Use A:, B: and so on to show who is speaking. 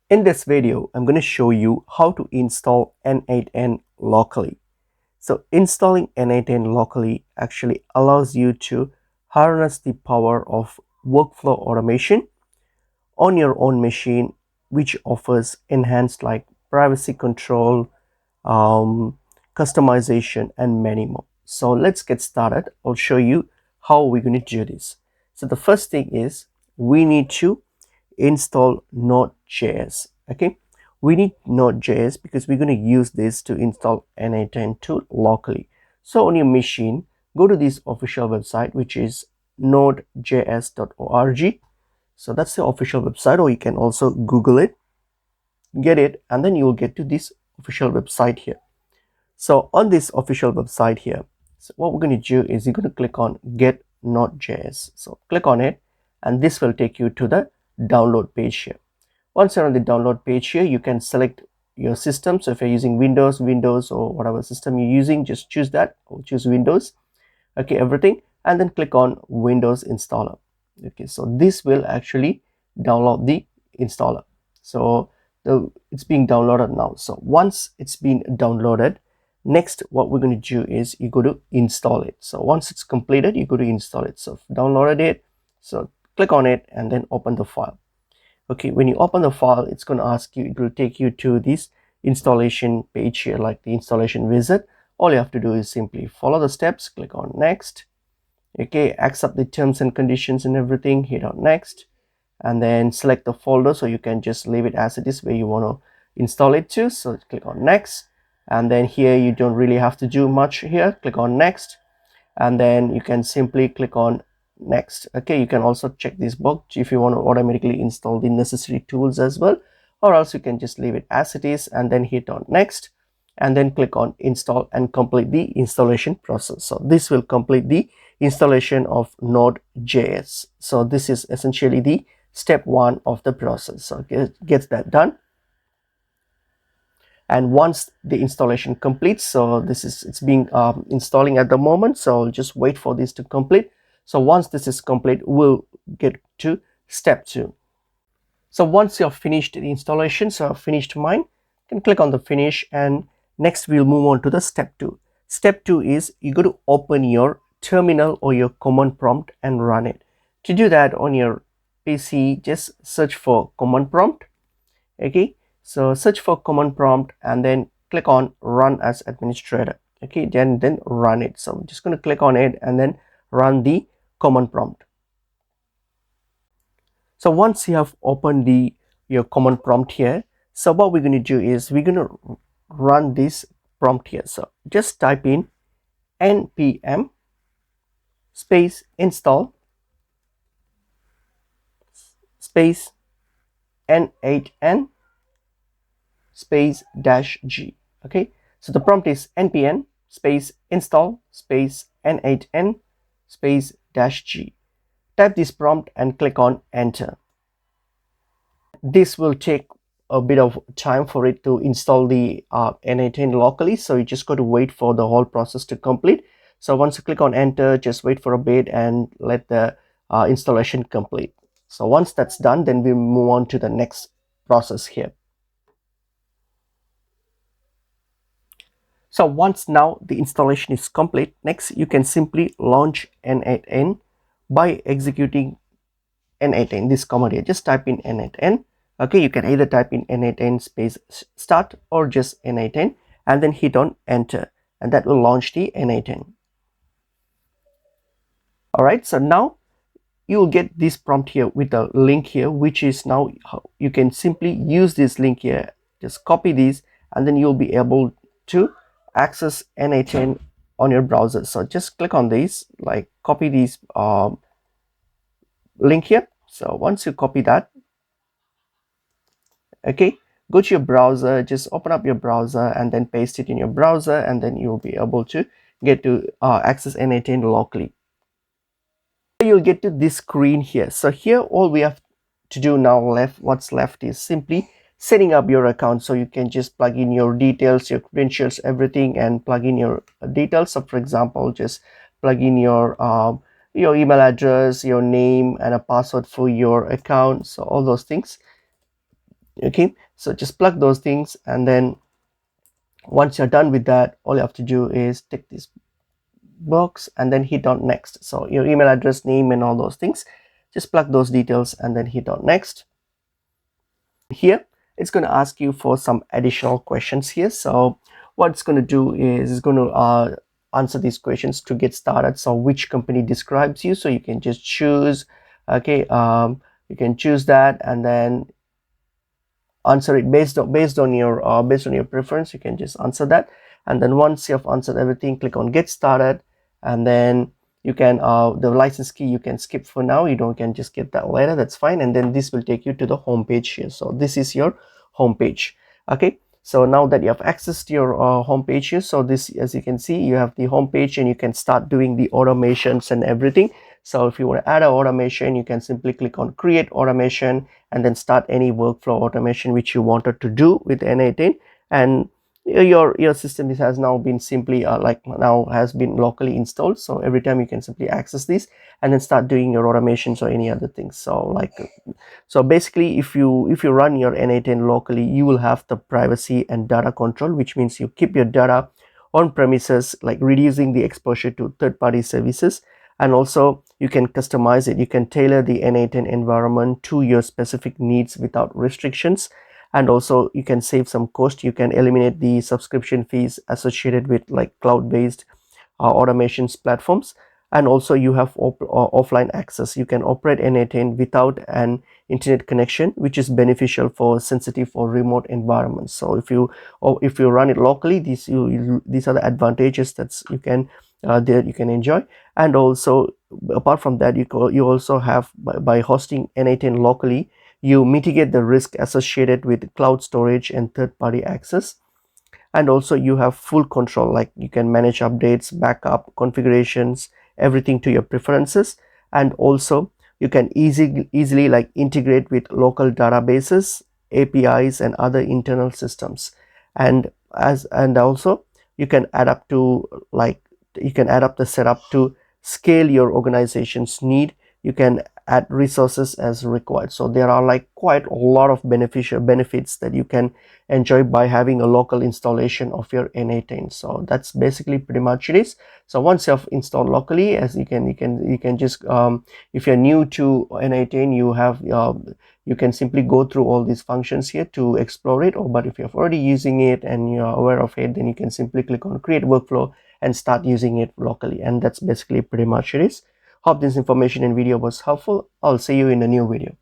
A: In this video, I'm going to show you how to install N8n locally. So installing N8n locally actually allows you to harness the power of workflow automation on your own machine, which offers enhanced like privacy control, um, customization, and many more. So let's get started. I'll show you how we're going to do this. So the first thing is we need to install Node.js. Okay, we need Node.js because we're going to use this to install N8n tool locally. So on your machine, go to this official website, which is nodejs.org. So that's the official website, or you can also Google it, get it, and then you will get to this official website here. So on this official website here, so what we're going to do is you're going to click on get Node.js. So click on it, and this will take you to the download page here. Once you're on the download page here, you can select your system. So if you're using Windows or whatever system you're using, just choose that, or choose Windows. Okay, everything, and then click on Windows installer. Okay, so this will actually download the installer. So it's being downloaded now. So once it's been downloaded, next what we're going to do is you go to install it. So once it's completed, you go to install it. So downloaded it, so click on it and then open the file. Okay, when you open the file, it's going to ask you, it will take you to this installation page here, like the installation wizard. All you have to do is simply follow the steps, click on next. Okay, accept the terms and conditions and everything, hit on next, and then select the folder, so you can just leave it as it is where you want to install it to. So click on next, and then here you don't really have to do much here. Click on next, and then you can simply click on next. Okay, you can also check this box if you want to automatically install the necessary tools as well, or else you can just leave it as it is and then hit on next, and then click on install and complete the installation process. So this will complete the installation of Node.js. So this is essentially the step one of the process. So get that done. And once the installation completes, so it's being installing at the moment, so I'll just wait for this to complete. So once this is complete, we'll get to step two. So once you've finished the installation, so I've finished mine, you can click on the finish, and next we'll move on to the step two. Step two is you go to open your terminal or your command prompt and run it. To do that on your PC, just search for command prompt. Okay, so search for command prompt and then click on run as administrator. Okay, then run it. So I'm just going to click on it and then run the command prompt. So once you have opened your command prompt here, so what we're going to do is we're going to run this prompt here. So just type in npm space install space n8n space -g. Okay, so the prompt is npm space install space n8n space -g. Type this prompt and click on enter. This will take a bit of time for it to install the N8n locally, so you just got to wait for the whole process to complete. So once you click on enter, just wait for a bit and let the installation complete. So once that's done, then we move on to the next process here. So once now the installation is complete, next you can simply launch N8n by executing N8n, this command here. Just type in N8n. Okay, you can either type in N8n space start or just N8n and then hit on enter, and that will launch the N8n. All right, so now you will get this prompt here with a link here, which is now you can simply use this link here. Just copy these and then you'll be able to access N8n on your browser. So just click on these, like copy these link here. So once you copy that, okay, go to your browser, just open up your browser and then paste it in your browser, and then you'll be able to get to access N8n locally. You'll get to this screen here. So here all we have to do now what's left is simply setting up your account. So you can just plug in your details, your credentials, everything, and plug in your details. So for example, just plug in your email address, your name, and a password for your account. So all those things. Okay, so just plug those things, and then once you're done with that, all you have to do is tick this box and then hit on next. So your email address, name, and all those things, just plug those details and then hit on next. Here it's going to ask you for some additional questions here. So what it's going to do is it's going to answer these questions to get started. So which company describes you, so you can just choose. Okay, you can choose that and then answer it based on your preference. You can just answer that, and then once you have answered everything, click on get started, and then you can the license key you can skip for now. You don't can just get that later, that's fine. And then this will take you to the home page here. So this is your home page. Okay, so now that you have access to your home page here, so this, as you can see, you have the home page and you can start doing the automations and everything. So if you want to add an automation, you can simply click on create automation and then start any workflow automation which you wanted to do with N8n. And your system has now been simply now has been locally installed. So every time you can simply access this and then start doing your automations or any other things. So basically, if you run your N8n locally, you will have the privacy and data control, which means you keep your data on premises, like reducing the exposure to third-party services. And also you can customize it. You can tailor the N8n environment to your specific needs without restrictions. And also you can save some cost. You can eliminate the subscription fees associated with like cloud-based automations platforms. And also you have offline access. You can operate N8n without an internet connection, which is beneficial for sensitive or remote environments. So if you run it locally, these are the advantages that you can enjoy. And also apart from that, you also have, by hosting N8n locally, you mitigate the risk associated with cloud storage and third-party access. And also you have full control, like you can manage updates, backup, configurations, everything to your preferences. And also you can easily like integrate with local databases, APIs, and other internal systems. And also you can adapt to the setup to scale your organization's need. You can add resources as required. So there are like quite a lot of beneficial benefits that you can enjoy by having a local installation of your N8n. So that's basically pretty much it is. So once you have installed locally, as you can just if you're new to N8n, you can simply go through all these functions here to explore it. But if you're already using it and you're aware of it, then you can simply click on create workflow and start using it locally. And that's basically pretty much it is. Hope this information and video was helpful. I'll see you in a new video.